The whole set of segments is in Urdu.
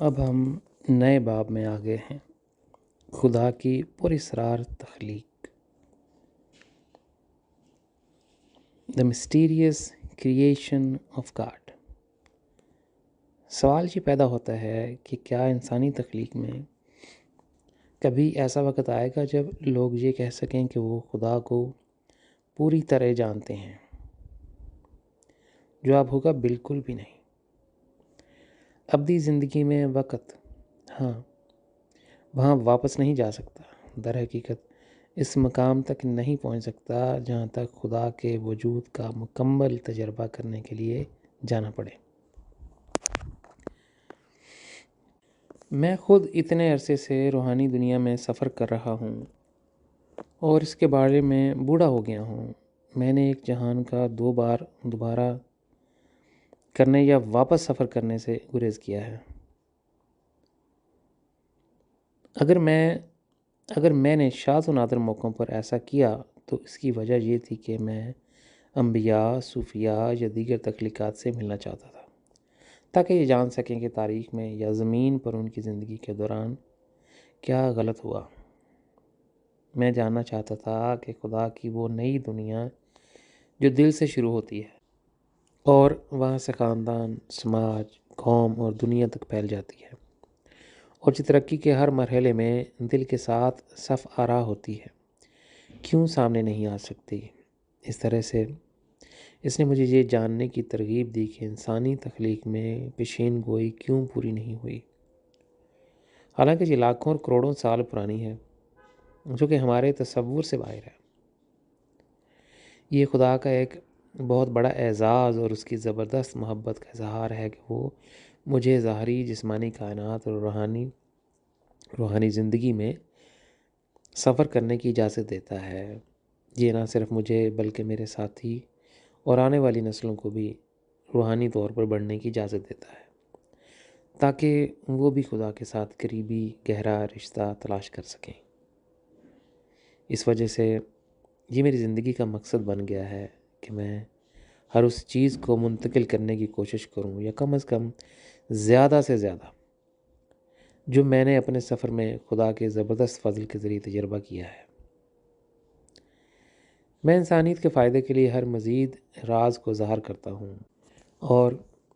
اب ہم نئے باب میں آ گئے ہیں، خدا کی پراسرار تخلیق، دا مسٹیریس کریشن آف گاڈ۔ سوال یہ پیدا ہوتا ہے کہ کیا انسانی تخلیق میں کبھی ایسا وقت آئے گا جب لوگ یہ کہہ سکیں کہ وہ خدا کو پوری طرح جانتے ہیں؟ جواب ہوگا بالکل بھی نہیں۔ ابدی زندگی میں وقت وہاں واپس نہیں جا سکتا، در حقیقت اس مقام تک نہیں پہنچ سکتا جہاں تک خدا کے وجود کا مکمل تجربہ کرنے کے لیے جانا پڑے۔ میں خود اتنے عرصے سے روحانی دنیا میں سفر کر رہا ہوں اور اس کے بارے میں بوڑھا ہو گیا ہوں۔ میں نے ایک جہان کا دو بار دوبارہ کرنے یا واپس سفر کرنے سے گریز کیا ہے۔ اگر میں نے شاذ و نادر موقعوں پر ایسا کیا تو اس کی وجہ یہ تھی کہ میں انبیاء، صوفیاء یا دیگر تخلیقات سے ملنا چاہتا تھا، تاکہ یہ جان سکیں کہ تاریخ میں یا زمین پر ان کی زندگی کے دوران کیا غلط ہوا۔ میں جاننا چاہتا تھا کہ خدا کی وہ نئی دنیا جو دل سے شروع ہوتی ہے اور وہاں سے خاندان، سماج، قوم اور دنیا تک پھیل جاتی ہے، اور جو ترقی کے ہر مرحلے میں دل کے ساتھ صف آرا ہوتی ہے، کیوں سامنے نہیں آ سکتی؟ اس طرح سے اس نے مجھے یہ جاننے کی ترغیب دی کہ انسانی تخلیق میں پیشین گوئی کیوں پوری نہیں ہوئی، حالانکہ یہ لاکھوں اور کروڑوں سال پرانی ہے، جو کہ ہمارے تصور سے باہر ہے۔ یہ خدا کا ایک بہت بڑا اعزاز اور اس کی زبردست محبت کا اظہار ہے کہ وہ مجھے ظاہری جسمانی کائنات اور روحانی زندگی میں سفر کرنے کی اجازت دیتا ہے۔ یہ نہ صرف مجھے بلکہ میرے ساتھی اور آنے والی نسلوں کو بھی روحانی طور پر بڑھنے کی اجازت دیتا ہے، تاکہ وہ بھی خدا کے ساتھ قریبی گہرا رشتہ تلاش کر سکیں۔ اس وجہ سے یہ میری زندگی کا مقصد بن گیا ہے کہ میں ہر اس چیز کو منتقل کرنے کی کوشش کروں، یا کم از کم زیادہ سے زیادہ، جو میں نے اپنے سفر میں خدا کے زبردست فضل کے ذریعے تجربہ کیا ہے۔ میں انسانیت کے فائدے کے لیے ہر مزید راز کو ظاہر کرتا ہوں اور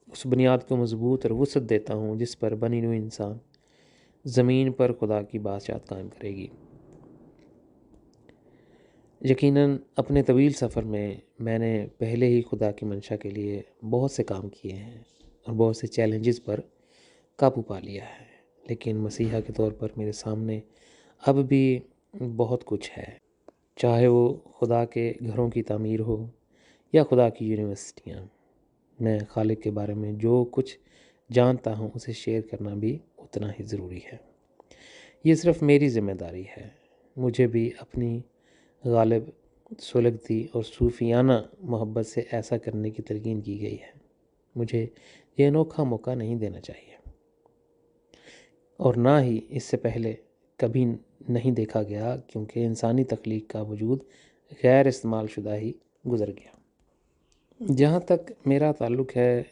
اس بنیاد کو مضبوط اور وسعت دیتا ہوں جس پر بنی نوع انسان زمین پر خدا کی بادشاہت قائم کرے گی۔ یقیناً اپنے طویل سفر میں نے پہلے ہی خدا کی منشا کے لیے بہت سے کام کیے ہیں اور بہت سے چیلنجز پر قابو پا لیا ہے، لیکن مسیحا کے طور پر میرے سامنے اب بھی بہت کچھ ہے، چاہے وہ خدا کے گھروں کی تعمیر ہو یا خدا کی یونیورسٹیاں۔ میں خالق کے بارے میں جو کچھ جانتا ہوں اسے شیئر کرنا بھی اتنا ہی ضروری ہے۔ یہ صرف میری ذمہ داری ہے، مجھے بھی اپنی غالب سلگتی اور صوفیانہ محبت سے ایسا کرنے کی تلقین کی گئی ہے۔ مجھے یہ انوکھا موقع نہیں دینا چاہیے، اور نہ ہی اس سے پہلے کبھی نہیں دیکھا گیا، کیونکہ انسانی تخلیق کا وجود غیر استعمال شدہ ہی گزر گیا۔ جہاں تک میرا تعلق ہے،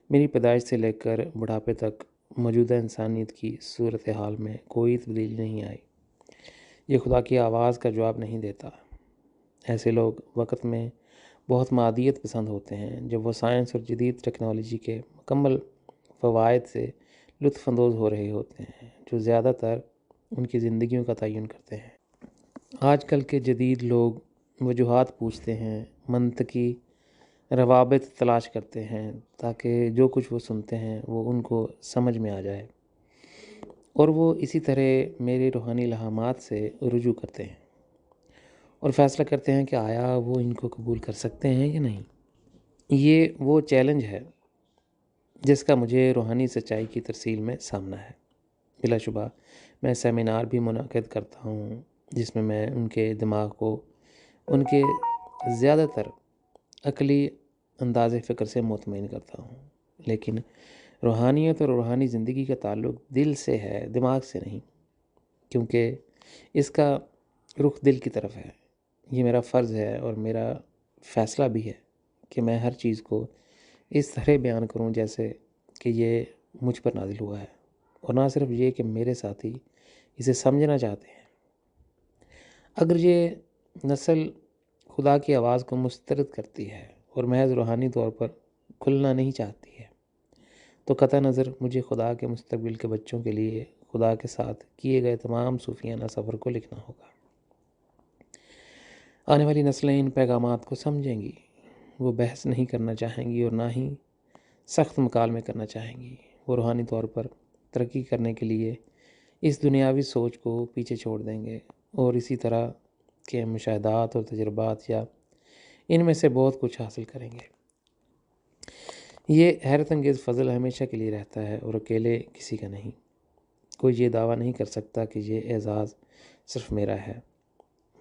میری پیدائش سے لے کر بڑھاپے تک موجودہ انسانیت کی صورتحال میں کوئی تبدیلی نہیں آئی۔ یہ خدا کی آواز کا جواب نہیں دیتا۔ ایسے لوگ وقت میں بہت معدیت پسند ہوتے ہیں جب وہ سائنس اور جدید ٹیکنالوجی کے مکمل فوائد سے لطف اندوز ہو رہے ہوتے ہیں، جو زیادہ تر ان کی زندگیوں کا تعین کرتے ہیں۔ آج کل کے جدید لوگ وجوہات پوچھتے ہیں، منطقی روابط تلاش کرتے ہیں، تاکہ جو کچھ وہ سنتے ہیں وہ ان کو سمجھ میں آ جائے، اور وہ اسی طرح میرے روحانی الہامات سے رجوع کرتے ہیں اور فیصلہ کرتے ہیں کہ آیا وہ ان کو قبول کر سکتے ہیں یا نہیں۔ یہ وہ چیلنج ہے جس کا مجھے روحانی سچائی کی ترسیل میں سامنا ہے۔ بلا شبہ میں سیمینار بھی منعقد کرتا ہوں جس میں ان کے دماغ کو ان کے زیادہ تر عقلی انداز فکر سے مطمئن کرتا ہوں، لیکن روحانیت اور روحانی زندگی کا تعلق دل سے ہے، دماغ سے نہیں، کیونکہ اس کا رخ دل کی طرف ہے۔ یہ میرا فرض ہے اور میرا فیصلہ بھی ہے کہ میں ہر چیز کو اس طرح بیان کروں جیسے کہ یہ مجھ پر نازل ہوا ہے۔ اور نہ صرف یہ کہ میرے ساتھی اسے سمجھنا چاہتے ہیں۔ اگر یہ نسل خدا کی آواز کو مسترد کرتی ہے اور محض روحانی طور پر کھلنا نہیں چاہتی ہے، تو قطع نظر مجھے خدا کے مستقبل کے بچوں کے لیے خدا کے ساتھ کیے گئے تمام صوفیانہ سفر کو لکھنا ہوگا۔ آنے والی نسلیں ان پیغامات کو سمجھیں گی، وہ بحث نہیں کرنا چاہیں گی اور نہ ہی سخت مکالمے کرنا چاہیں گی۔ وہ روحانی طور پر ترقی کرنے کے لیے اس دنیاوی سوچ کو پیچھے چھوڑ دیں گے اور اسی طرح کے مشاہدات اور تجربات یا ان میں سے بہت کچھ حاصل کریں گے۔ یہ حیرت انگیز فضل ہمیشہ کے لیے رہتا ہے اور اکیلے کسی کا نہیں۔ کوئی یہ دعویٰ نہیں کر سکتا کہ یہ اعزاز صرف میرا ہے۔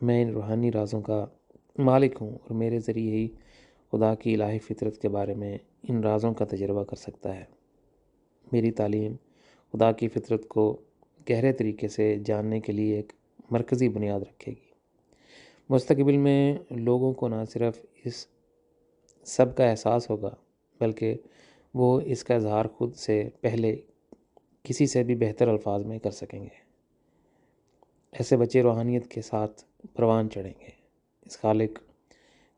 میں ان روحانی رازوں کا مالک ہوں اور میرے ذریعے ہی خدا کی الہی فطرت کے بارے میں ان رازوں کا تجربہ کر سکتا ہے۔ میری تعلیم خدا کی فطرت کو گہرے طریقے سے جاننے کے لیے ایک مرکزی بنیاد رکھے گی۔ مستقبل میں لوگوں کو نہ صرف اس سب کا احساس ہوگا بلکہ وہ اس کا اظہار خود سے پہلے کسی سے بھی بہتر الفاظ میں کر سکیں گے۔ ایسے بچے روحانیت کے ساتھ پروان چڑھیں گے، اس خالق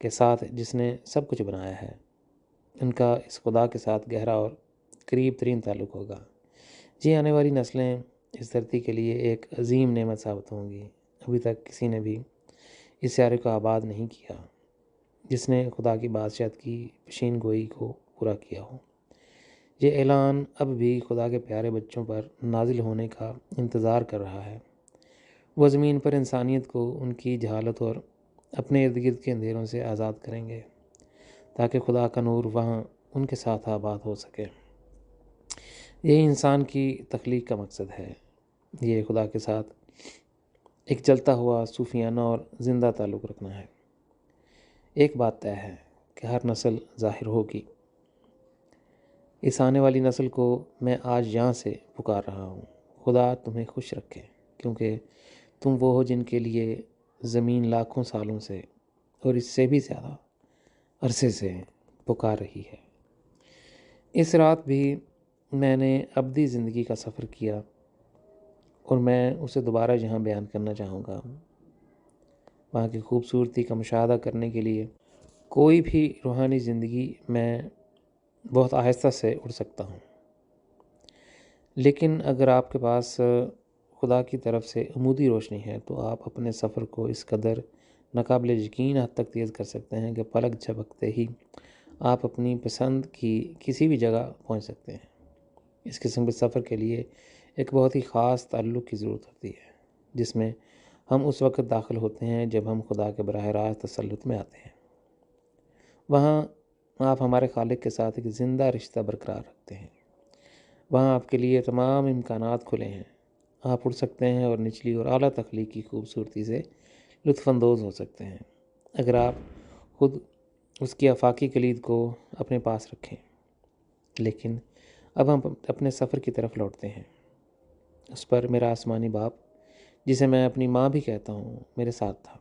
کے ساتھ جس نے سب کچھ بنایا ہے۔ ان کا اس خدا کے ساتھ گہرا اور قریب ترین تعلق ہوگا۔ جی آنے والی نسلیں اس دھرتی کے لیے ایک عظیم نعمت ثابت ہوں گی۔ ابھی تک کسی نے بھی اس سیارے کو آباد نہیں کیا جس نے خدا کی بادشاہت کی پیشین گوئی کو پورا کیا ہو۔ یہ اعلان اب بھی خدا کے پیارے بچوں پر نازل ہونے کا انتظار کر رہا ہے۔ وہ زمین پر انسانیت کو ان کی جہالت اور اپنے ارد گرد کے اندھیروں سے آزاد کریں گے تاکہ خدا کا نور وہاں ان کے ساتھ آباد ہو سکے۔ یہی انسان کی تخلیق کا مقصد ہے۔ یہ خدا کے ساتھ ایک جلتا ہوا صوفیانہ اور زندہ تعلق رکھنا ہے۔ ایک بات طے ہے کہ ہر نسل ظاہر ہوگی۔ اس آنے والی نسل کو میں آج یہاں سے پکار رہا ہوں۔ خدا تمہیں خوش رکھے، کیونکہ تم وہ ہو جن کے لیے زمین لاکھوں سالوں سے اور اس سے بھی زیادہ عرصے سے پکار رہی ہے۔ اس رات بھی میں نے ابدی زندگی کا سفر کیا اور میں اسے دوبارہ یہاں بیان کرنا چاہوں گا۔ وہاں کی خوبصورتی کا مشاہدہ کرنے کے لیے کوئی بھی روحانی زندگی میں بہت آہستہ سے اڑ سکتا ہوں، لیکن اگر آپ کے پاس خدا کی طرف سے عمودی روشنی ہے تو آپ اپنے سفر کو اس قدر ناقابل یقین حد تک تیز کر سکتے ہیں کہ پلک جھپکتے ہی آپ اپنی پسند کی کسی بھی جگہ پہنچ سکتے ہیں۔ اس قسم کے سفر کے لیے ایک بہت ہی خاص تعلق کی ضرورت ہوتی ہے، جس میں ہم اس وقت داخل ہوتے ہیں جب ہم خدا کے براہ راست تسلط میں آتے ہیں۔ وہاں آپ ہمارے خالق کے ساتھ ایک زندہ رشتہ برقرار رکھتے ہیں۔ وہاں آپ کے لیے تمام امکانات کھلے ہیں۔ آپ اڑ سکتے ہیں اور نچلی اور اعلیٰ تخلیقی خوبصورتی سے لطف اندوز ہو سکتے ہیں اگر آپ خود اس کی آفاقی کلید کو اپنے پاس رکھیں۔ لیکن اب ہم اپنے سفر کی طرف لوٹتے ہیں۔ اس پر میرا آسمانی باپ، جسے میں اپنی ماں بھی کہتا ہوں، میرے ساتھ تھا۔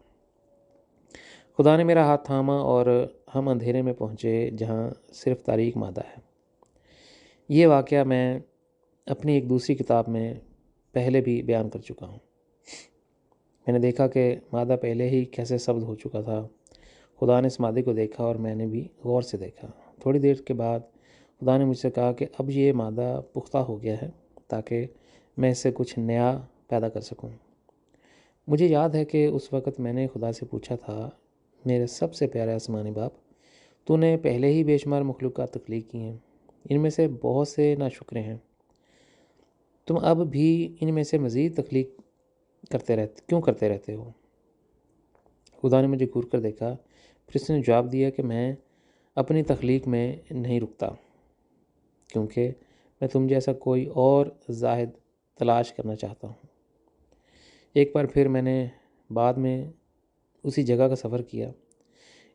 خدا نے میرا ہاتھ تھاما اور ہم اندھیرے میں پہنچے جہاں صرف تاریک مادہ ہے۔ یہ واقعہ میں اپنی ایک دوسری کتاب میں پہلے بھی بیان کر چکا ہوں۔ میں نے دیکھا کہ مادہ پہلے ہی کیسے سبز ہو چکا تھا۔ خدا نے اس مادے کو دیکھا اور میں نے بھی غور سے دیکھا۔ تھوڑی دیر کے بعد خدا نے مجھ سے کہا کہ اب یہ مادہ پختہ ہو گیا ہے تاکہ میں اس سے کچھ نیا پیدا کر سکوں۔ مجھے یاد ہے کہ اس وقت میں نے خدا سے پوچھا تھا، میرے سب سے پیارے آسمانی باپ، تو نے پہلے ہی بے شمار مخلوقات تخلیق کی ہیں، ان میں سے بہت سے ناشکرے ہیں، تم اب بھی ان میں سے مزید تخلیق کیوں کرتے رہتے ہو؟ خدا نے مجھے گھور کر دیکھا، پھر اس نے جواب دیا کہ میں اپنی تخلیق میں نہیں رکتا، کیونکہ میں تم جیسا کوئی اور زاہد تلاش کرنا چاہتا ہوں۔ ایک بار پھر میں نے بعد میں اسی جگہ کا سفر کیا۔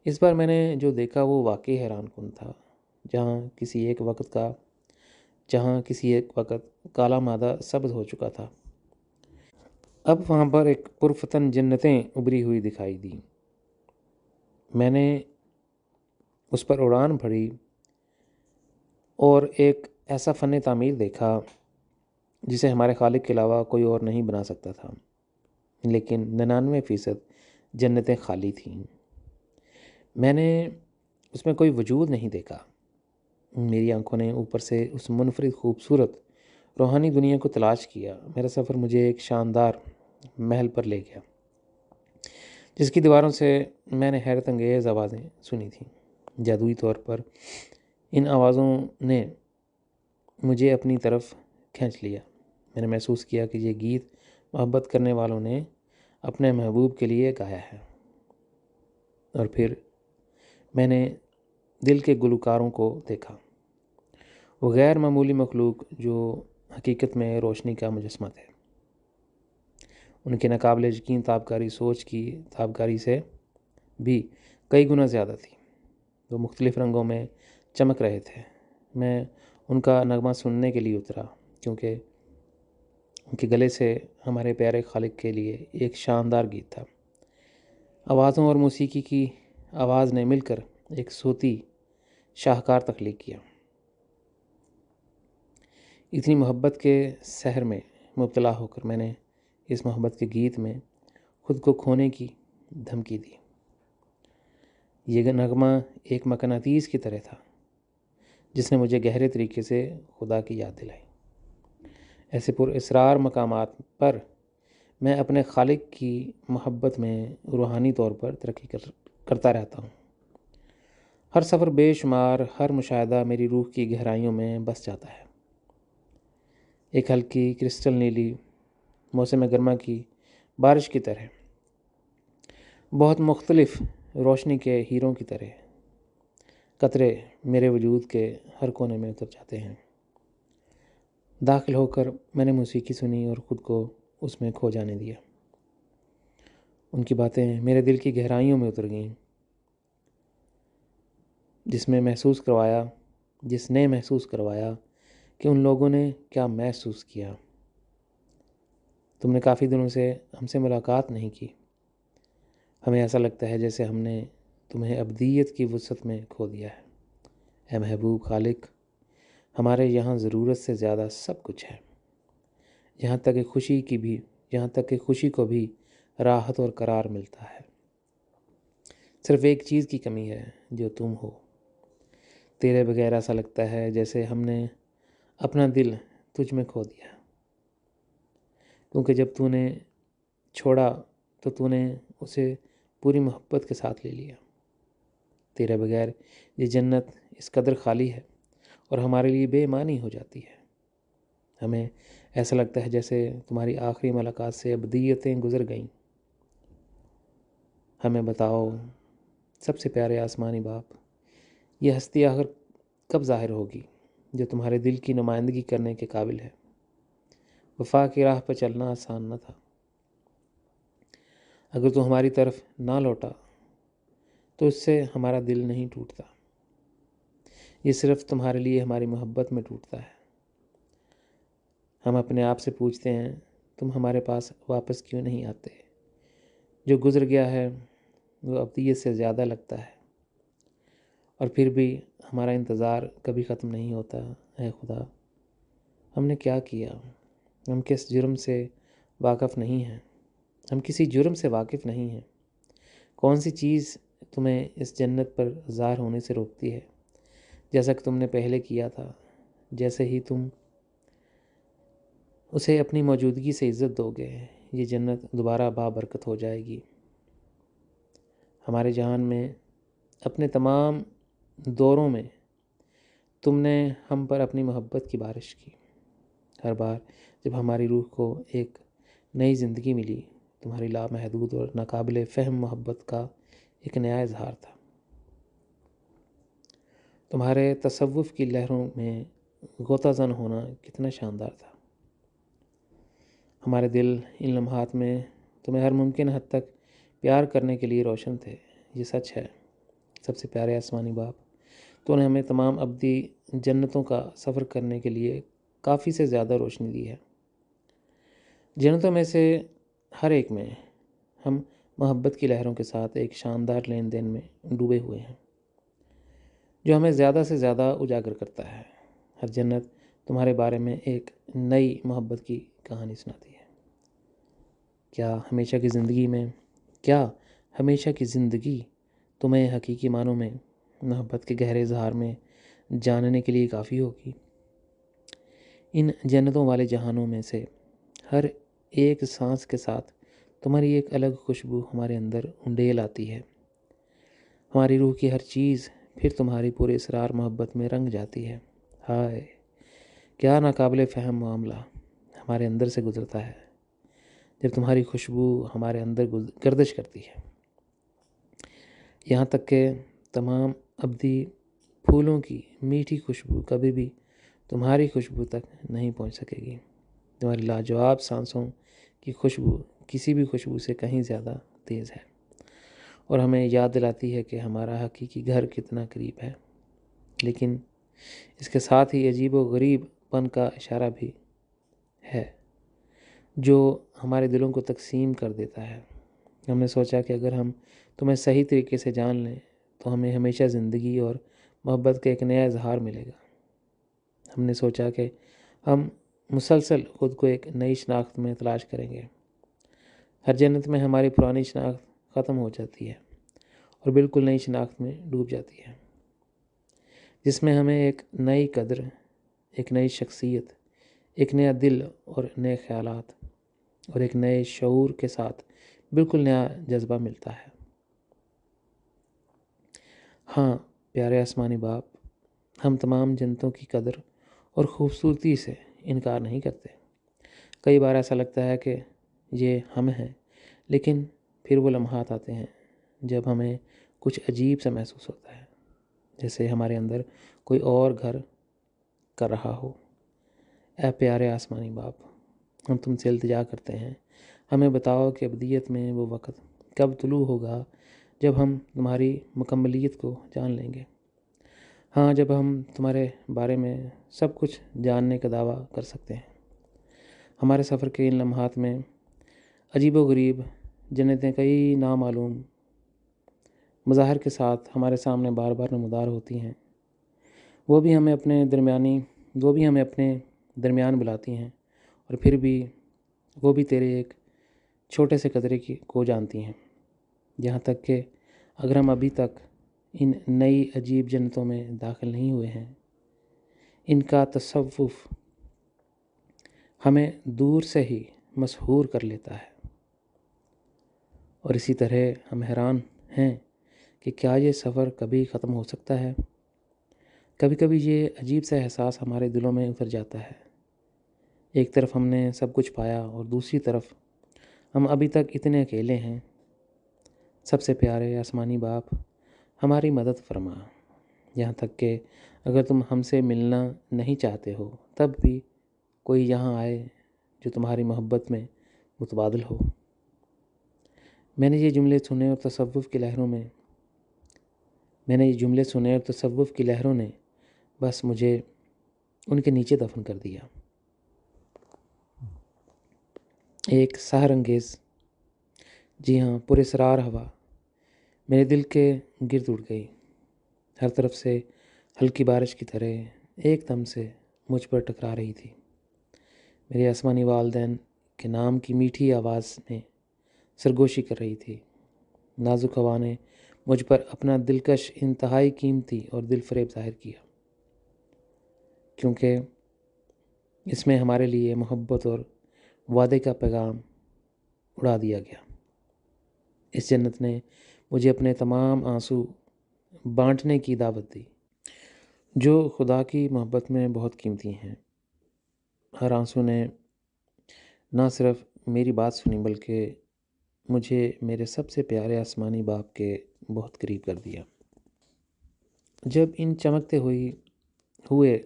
اس بار میں نے جو دیکھا وہ واقعی حیران کن تھا۔ جہاں کسی ایک وقت کالا مادہ سبز ہو چکا تھا، اب وہاں پر ایک پرفتن جنتیں ابھری ہوئی دکھائی دیں۔ میں نے اس پر اڑان بھری اور ایک ایسا فن تعمیر دیکھا جسے ہمارے خالق کے علاوہ کوئی اور نہیں بنا سکتا تھا، لیکن 99% جنتیں خالی تھیں۔ میں نے اس میں کوئی وجود نہیں دیکھا۔ میری آنکھوں نے اوپر سے اس منفرد خوبصورت روحانی دنیا کو تلاش کیا۔ میرا سفر مجھے ایک شاندار محل پر لے گیا، جس کی دیواروں سے میں نے حیرت انگیز آوازیں سنی تھیں۔ جادوئی طور پر ان آوازوں نے مجھے اپنی طرف کھینچ لیا۔ میں نے محسوس کیا کہ یہ گیت محبت کرنے والوں نے اپنے محبوب کے لیے گایا ہے۔ اور پھر میں نے دل کے گلوکاروں کو دیکھا، وہ غیر معمولی مخلوق جو حقیقت میں روشنی کا مجسمہ تھے۔ ان کی ناقابل یقین تابکاری سوچ کی تابکاری سے بھی کئی گنا زیادہ تھی۔ وہ مختلف رنگوں میں چمک رہے تھے۔ میں ان کا نغمہ سننے کے لیے اترا، کیونکہ ان کے گلے سے ہمارے پیارے خالق کے لیے ایک شاندار گیت تھا۔ آوازوں اور موسیقی کی آواز نے مل کر ایک صوتی شاہکار تخلیق کیا۔ اتنی محبت کے سحر میں مبتلا ہو کر میں نے اس محبت کے گیت میں خود کو کھونے کی دھمکی دی۔ یہ نغمہ ایک مقناطیس کی طرح تھا، جس نے مجھے گہرے طریقے سے خدا کی یاد دلائی۔ ایسے پر اسرار مقامات پر میں اپنے خالق کی محبت میں روحانی طور پر ترقی کرتا رہتا ہوں۔ ہر سفر بے شمار، ہر مشاہدہ میری روح کی گہرائیوں میں بس جاتا ہے۔ ایک ہلکی کرسٹل نیلی موسم گرما کی بارش کی طرح، بہت مختلف روشنی کے ہیروں کی طرح قطرے میرے وجود کے ہر کونے میں اتر جاتے ہیں۔ داخل ہو کر میں نے موسیقی سنی اور خود کو اس میں کھو جانے دیا۔ ان کی باتیں میرے دل کی گہرائیوں میں اتر گئیں، جس نے محسوس کروایا کہ ان لوگوں نے کیا محسوس کیا۔ تم نے کافی دنوں سے ہم سے ملاقات نہیں کی۔ ہمیں ایسا لگتا ہے جیسے ہم نے تمہیں ابدیت کی وسعت میں کھو دیا ہے۔ اے محبوب خالق، ہمارے یہاں ضرورت سے زیادہ سب کچھ ہے، یہاں تک کہ خوشی کو بھی راحت اور قرار ملتا ہے۔ صرف ایک چیز کی کمی ہے، جو تم ہو۔ تیرے بغیر ایسا لگتا ہے جیسے ہم نے اپنا دل تجھ میں کھو دیا، کیونکہ جب تو نے چھوڑا تو تو نے اسے پوری محبت کے ساتھ لے لیا۔ تیرے بغیر یہ جنت اس قدر خالی ہے اور ہمارے لیے بے معنی ہو جاتی ہے۔ ہمیں ایسا لگتا ہے جیسے تمہاری آخری ملاقات سے ابدیتیں گزر گئیں۔ ہمیں بتاؤ سب سے پیارے آسمانی باپ، یہ ہستی آخر کب ظاہر ہوگی جو تمہارے دل کی نمائندگی کرنے کے قابل ہے؟ وفا کی راہ پر چلنا آسان نہ تھا۔ اگر تو ہماری طرف نہ لوٹا تو اس سے ہمارا دل نہیں ٹوٹتا، یہ صرف تمہارے لیے ہماری محبت میں ٹوٹتا ہے۔ ہم اپنے آپ سے پوچھتے ہیں، تم ہمارے پاس واپس کیوں نہیں آتے؟ جو گزر گیا ہے وہ ابدیت سے زیادہ لگتا ہے، اور پھر بھی ہمارا انتظار کبھی ختم نہیں ہوتا۔ اے خدا، ہم نے کیا کیا؟ ہم کس جرم سے واقف نہیں ہیں؟ ہم کسی جرم سے واقف نہیں ہیں۔ کون سی چیز تمہیں اس جنت پر ظاہر ہونے سے روکتی ہے، جیسا کہ تم نے پہلے کیا تھا؟ جیسے ہی تم اسے اپنی موجودگی سے عزت دو گے، یہ جنت دوبارہ بابرکت ہو جائے گی۔ ہمارے جہان میں اپنے تمام دوروں میں تم نے ہم پر اپنی محبت کی بارش کی۔ ہر بار جب ہماری روح کو ایک نئی زندگی ملی، تمہاری لامحدود اور ناقابل فہم محبت کا ایک نیا اظہار تھا۔ تمہارے تصوف کی لہروں میں غوطہ زن ہونا کتنا شاندار تھا۔ ہمارے دل ان لمحات میں تمہیں ہر ممکن حد تک پیار کرنے کے لیے روشن تھے۔ یہ سچ ہے سب سے پیارے آسمانی باپ، تو نے ہمیں تمام ابدی جنتوں کا سفر کرنے کے لیے کافی سے زیادہ روشنی دی ہے۔ جنتوں میں سے ہر ایک میں ہم محبت کی لہروں کے ساتھ ایک شاندار لین دین میں ڈوبے ہوئے ہیں، جو ہمیں زیادہ سے زیادہ اجاگر کرتا ہے۔ ہر جنت تمہارے بارے میں ایک نئی محبت کی کہانی سناتی ہے۔ کیا ہمیشہ کی زندگی تمہیں حقیقی معنوں میں محبت کے گہرے اظہار میں جاننے کے لیے کافی ہوگی؟ ان جنتوں والے جہانوں میں سے ہر ایک سانس کے ساتھ تمہاری ایک الگ خوشبو ہمارے اندر انڈیل آتی ہے۔ ہماری روح کی ہر چیز پھر تمہاری پورے اسرار محبت میں رنگ جاتی ہے۔ ہائے، کیا ناقابل فہم معاملہ ہمارے اندر سے گزرتا ہے جب تمہاری خوشبو ہمارے اندر گردش کرتی ہے، یہاں تک کہ تمام ابدی پھولوں کی میٹھی خوشبو کبھی بھی تمہاری خوشبو تک نہیں پہنچ سکے گی۔ تمہاری لاجواب سانسوں کی خوشبو کسی بھی خوشبو سے کہیں زیادہ تیز ہے اور ہمیں یاد دلاتی ہے کہ ہمارا حقیقی گھر کتنا قریب ہے، لیکن اس کے ساتھ ہی عجیب و غریب پن کا اشارہ بھی ہے جو ہمارے دلوں کو تقسیم کر دیتا ہے۔ ہم نے سوچا کہ اگر ہم تمہیں صحیح طریقے سے جان لیں تو ہمیں ہمیشہ زندگی اور محبت کا ایک نیا اظہار ملے گا۔ ہم نے سوچا کہ ہم مسلسل خود کو ایک نئی شناخت میں تلاش کریں گے۔ ہر جنت میں ہماری پرانی شناخت ختم ہو جاتی ہے اور بالکل نئی شناخت میں ڈوب جاتی ہے، جس میں ہمیں ایک نئی قدر، ایک نئی شخصیت، ایک نیا دل اور نئے خیالات اور ایک نئے شعور کے ساتھ بالکل نیا جذبہ ملتا ہے۔ ہاں پیارے آسمانی باپ، ہم تمام جنتوں کی قدر اور خوبصورتی سے انکار نہیں کرتے۔ کئی بار ایسا لگتا ہے کہ یہ ہم ہیں، لیکن پھر وہ لمحات آتے ہیں جب ہمیں کچھ عجیب سا محسوس ہوتا ہے، جیسے ہمارے اندر کوئی اور گھر کر رہا ہو۔ اے پیارے آسمانی باپ، ہم تم سے التجا کرتے ہیں، ہمیں بتاؤ کہ ابدیت میں وہ وقت کب طلوع ہوگا جب ہم تمہاری مکملیت کو جان لیں گے۔ ہاں، جب ہم تمہارے بارے میں سب کچھ جاننے کا دعویٰ کر سکتے ہیں۔ ہمارے سفر کے ان لمحات میں عجیب و غریب جنتیں کئی نامعلوم مظاہر کے ساتھ ہمارے سامنے بار بار نمودار ہوتی ہیں۔ وہ بھی ہمیں اپنے درمیان بلاتی ہیں، اور پھر بھی وہ بھی تیرے ایک چھوٹے سے قطرے کو جانتی ہیں۔ یہاں تک کہ اگر ہم ابھی تک ان نئی عجیب جنتوں میں داخل نہیں ہوئے ہیں، ان کا تصوف ہمیں دور سے ہی مسحور کر لیتا ہے، اور اسی طرح ہم حیران ہیں کہ کیا یہ سفر کبھی ختم ہو سکتا ہے؟ کبھی کبھی یہ عجیب سا احساس ہمارے دلوں میں اتر جاتا ہے۔ ایک طرف ہم نے سب کچھ پایا اور دوسری طرف ہم ابھی تک اتنے اکیلے ہیں۔ سب سے پیارے آسمانی باپ، ہماری مدد فرما، یہاں تک کہ اگر تم ہم سے ملنا نہیں چاہتے ہو تب بھی کوئی یہاں آئے جو تمہاری محبت میں متبادل ہو۔ میں نے یہ جملے سنے اور تصوف کی لہروں نے بس مجھے ان کے نیچے دفن کر دیا۔ ایک سحر انگیز، جی ہاں، پراسرار ہوا میرے دل کے گرد اڑ گئی، ہر طرف سے ہلکی بارش کی طرح ایک دم سے مجھ پر ٹکرا رہی تھی۔ میرے آسمانی والدین کے نام کی میٹھی آواز میں سرگوشی کر رہی تھی۔ نازک ہوا نے مجھ پر اپنا دلکش، انتہائی قیمتی اور دل فریب ظاہر کیا، کیونکہ اس میں ہمارے لیے محبت اور وعدے کا پیغام اڑا دیا گیا۔ اس جنت نے مجھے اپنے تمام آنسو بانٹنے کی دعوت دی، جو خدا کی محبت میں بہت قیمتی ہیں۔ ہر آنسو نے نہ صرف میری بات سنی بلکہ مجھے میرے سب سے پیارے آسمانی باپ کے بہت قریب کر دیا۔ جب ان چمکتے ہوئے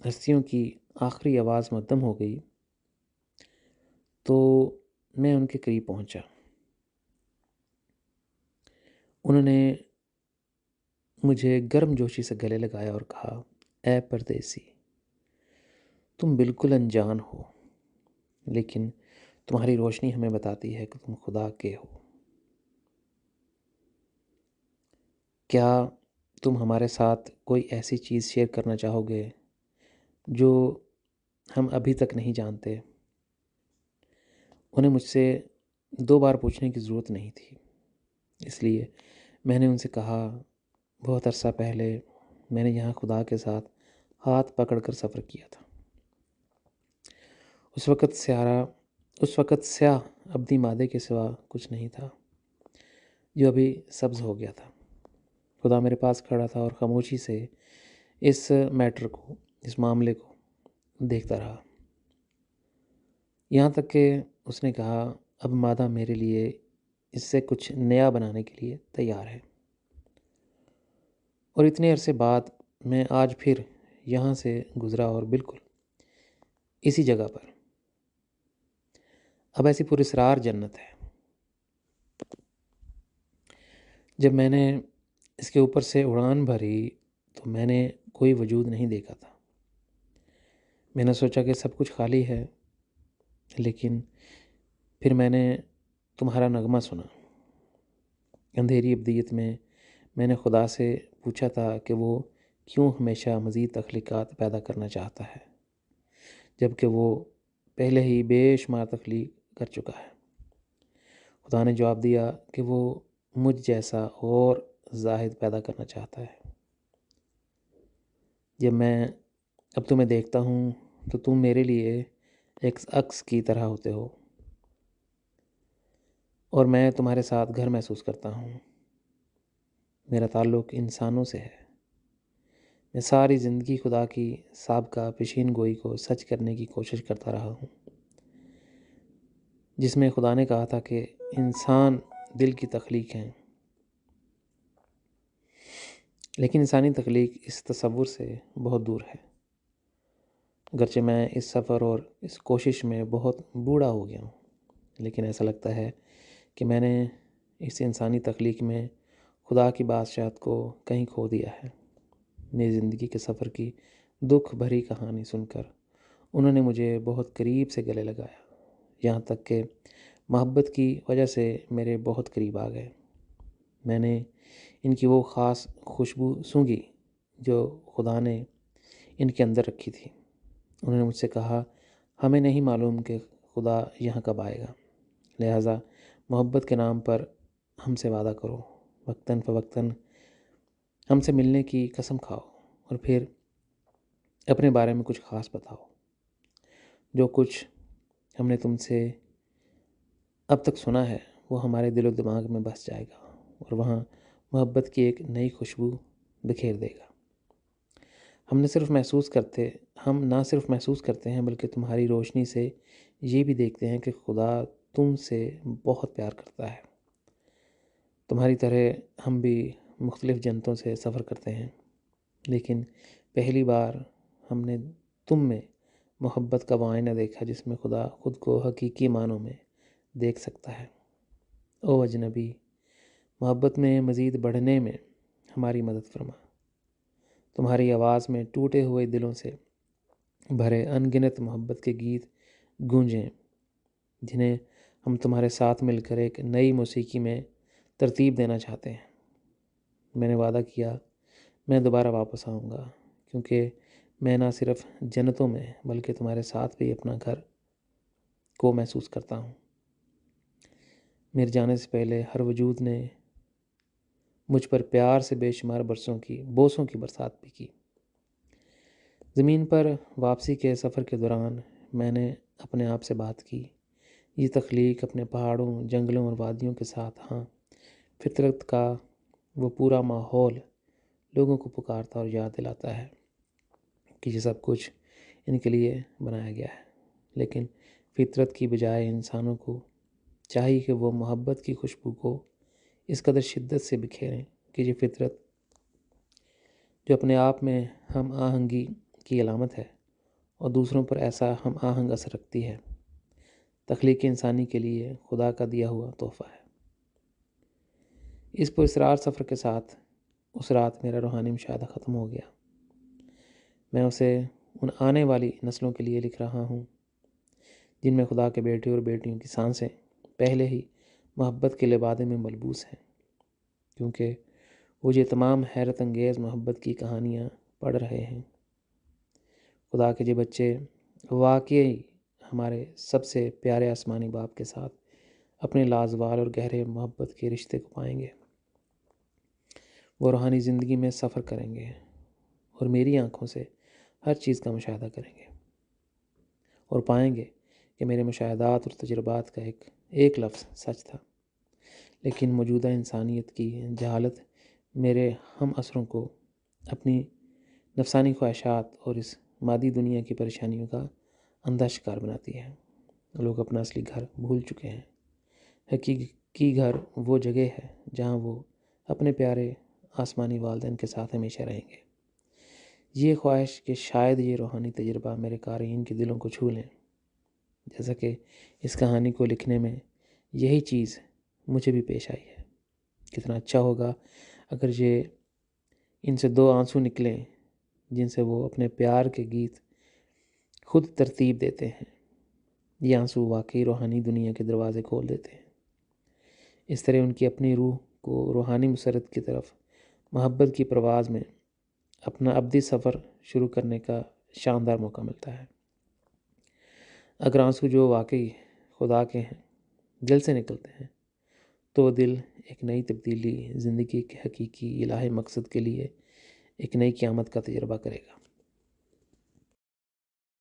ہستیوں کی آخری آواز مدھم ہو گئی تو میں ان کے قریب پہنچا۔ انہوں نے مجھے گرم جوشی سے گلے لگایا اور کہا، اے پردیسی، تم بالکل انجان ہو، لیکن تمہاری روشنی ہمیں بتاتی ہے کہ تم خدا کے ہو۔ کیا تم ہمارے ساتھ کوئی ایسی چیز شیئر کرنا چاہو گے جو ہم ابھی تک نہیں جانتے، انہیں مجھ سے 2 بار پوچھنے کی ضرورت نہیں تھی۔ اس لیے میں نے ان سے کہا، بہت عرصہ پہلے میں نے یہاں خدا کے ساتھ ہاتھ پکڑ کر سفر کیا تھا۔ اس وقت سیاہ ابدی مادے کے سوا کچھ نہیں تھا، جو ابھی سبز ہو گیا تھا۔ خدا میرے پاس کھڑا تھا اور خاموشی سے اس معاملے کو دیکھتا رہا، یہاں تک کہ اس نے کہا، اب مادہ میرے لیے اس سے کچھ نیا بنانے کے لیے تیار ہے۔ اور اتنے عرصے بعد میں آج پھر یہاں سے گزرا اور بالکل اسی جگہ پر اب ایسی پراسرار جنت ہے۔ جب میں نے اس کے اوپر سے اڑان بھری تو میں نے کوئی وجود نہیں دیکھا تھا۔ میں نے سوچا کہ سب کچھ خالی ہے، لیکن پھر میں نے تمہارا نغمہ سنا۔ اندھیری ابدیت میں نے خدا سے پوچھا تھا کہ وہ کیوں ہمیشہ مزید تخلیقات پیدا کرنا چاہتا ہے، جبکہ وہ پہلے ہی بے شمار تخلیق کر چکا ہے۔ خدا نے جواب دیا کہ وہ مجھ جیسا اور زاہد پیدا کرنا چاہتا ہے۔ جب میں اب تمہیں دیکھتا ہوں تو تم میرے لیے ایک عکس کی طرح ہوتے ہو، اور میں تمہارے ساتھ گھر محسوس کرتا ہوں۔ میرا تعلق انسانوں سے ہے۔ میں ساری زندگی خدا کی سابقہ پیشین گوئی کو سچ کرنے کی کوشش کرتا رہا ہوں، جس میں خدا نے کہا تھا کہ انسان دل کی تخلیق ہیں، لیکن انسانی تخلیق اس تصور سے بہت دور ہے۔ اگرچہ میں اس سفر اور اس کوشش میں بہت بوڑھا ہو گیا ہوں، لیکن ایسا لگتا ہے کہ میں نے اس انسانی تخلیق میں خدا کی بادشاہت کو کہیں کھو دیا ہے۔ میری زندگی کے سفر کی دکھ بھری کہانی سن کر انہوں نے مجھے بہت قریب سے گلے لگایا، یہاں تک کہ محبت کی وجہ سے میرے بہت قریب آ گئے۔ میں نے ان کی وہ خاص خوشبو سونگھی جو خدا نے ان کے اندر رکھی تھی۔ انہوں نے مجھ سے کہا، ہمیں نہیں معلوم کہ خدا یہاں کب آئے گا، لہٰذا محبت کے نام پر ہم سے وعدہ کرو، وقتاً فوقتاً ہم سے ملنے کی قسم کھاؤ، اور پھر اپنے بارے میں کچھ خاص بتاؤ۔ جو کچھ ہم نے تم سے اب تک سنا ہے وہ ہمارے دل و دماغ میں بس جائے گا، اور وہاں محبت کی ایک نئی خوشبو بکھیر دے گا۔ ہم نہ صرف محسوس کرتے ہیں بلکہ تمہاری روشنی سے یہ بھی دیکھتے ہیں کہ خدا تم سے بہت پیار کرتا ہے۔ تمہاری طرح ہم بھی مختلف جنتوں سے سفر کرتے ہیں، لیکن پہلی بار ہم نے تم میں محبت کا وہ آئینہ دیکھا جس میں خدا خود کو حقیقی معنوں میں دیکھ سکتا ہے۔ او اجنبی، محبت میں مزید بڑھنے میں ہماری مدد فرما۔ تمہاری آواز میں ٹوٹے ہوئے دلوں سے بھرے ان گنت محبت کے گیت گونجیں، جنہیں ہم تمہارے ساتھ مل کر ایک نئی موسیقی میں ترتیب دینا چاہتے ہیں۔ میں نے وعدہ کیا میں دوبارہ واپس آؤں گا، کیونکہ میں نہ صرف جنتوں میں بلکہ تمہارے ساتھ بھی اپنا گھر کو محسوس کرتا ہوں۔ میرے جانے سے پہلے ہر وجود نے مجھ پر پیار سے بے شمار بوسوں کی برسات بھی کی۔ زمین پر واپسی کے سفر کے دوران میں نے اپنے آپ سے بات کی، یہ تخلیق اپنے پہاڑوں، جنگلوں اور وادیوں کے ساتھ، ہاں، فطرت کا وہ پورا ماحول لوگوں کو پکارتا اور یاد دلاتا ہے کہ یہ سب کچھ ان کے لیے بنایا گیا ہے، لیکن فطرت کی بجائے انسانوں کو چاہیے کہ وہ محبت کی خوشبو کو اس قدر شدت سے بکھیریں کہ یہ فطرت جو اپنے آپ میں ہم آہنگی کی علامت ہے اور دوسروں پر ایسا ہم آہنگ اثر رکھتی ہے، تخلیق انسانی کے لیے خدا کا دیا ہوا تحفہ ہے۔ اس پراسرار سفر کے ساتھ اس رات میرا روحانی مشاہدہ ختم ہو گیا۔ میں اسے ان آنے والی نسلوں کے لیے لکھ رہا ہوں جن میں خدا کے بیٹے اور بیٹیوں کی سانسیں پہلے ہی محبت کے لبادے میں ملبوس ہیں، کیونکہ وہ یہ تمام حیرت انگیز محبت کی کہانیاں پڑھ رہے ہیں۔ خدا کے جو بچے واقعی ہمارے سب سے پیارے آسمانی باپ کے ساتھ اپنے لازوال اور گہرے محبت کے رشتے کو پائیں گے، وہ روحانی زندگی میں سفر کریں گے اور میری آنکھوں سے ہر چیز کا مشاہدہ کریں گے اور پائیں گے کہ میرے مشاہدات اور تجربات کا ایک لفظ سچ تھا، لیکن موجودہ انسانیت کی جہالت میرے ہم عصروں کو اپنی نفسانی خواہشات اور اس مادی دنیا کی پریشانیوں کا اندھا شکار بناتی ہے۔ لوگ اپنا اصلی گھر بھول چکے ہیں۔ حقیقی گھر وہ جگہ ہے جہاں وہ اپنے پیارے آسمانی والدین کے ساتھ ہمیشہ رہیں گے۔ یہ خواہش کہ شاید یہ روحانی تجربہ میرے قارئین کے دلوں کو چھو لیں، جیسا کہ اس کہانی کو لکھنے میں یہی چیز مجھے بھی پیش آئی ہے۔ کتنا اچھا ہوگا اگر یہ ان سے دو آنسو نکلیں جن سے وہ اپنے پیار کے گیت خود ترتیب دیتے ہیں۔ یہ آنسو واقعی روحانی دنیا کے دروازے کھول دیتے ہیں۔ اس طرح ان کی اپنی روح کو روحانی مسرت کی طرف محبت کی پرواز میں اپنا ابدی سفر شروع کرنے کا شاندار موقع ملتا ہے۔ اگر آنسو جو واقعی خدا کے ہیں دل سے نکلتے ہیں تو دل ایک نئی تبدیلی، زندگی کے حقیقی الہی مقصد کے لیے ایک نئی قیامت کا تجربہ کرے گا۔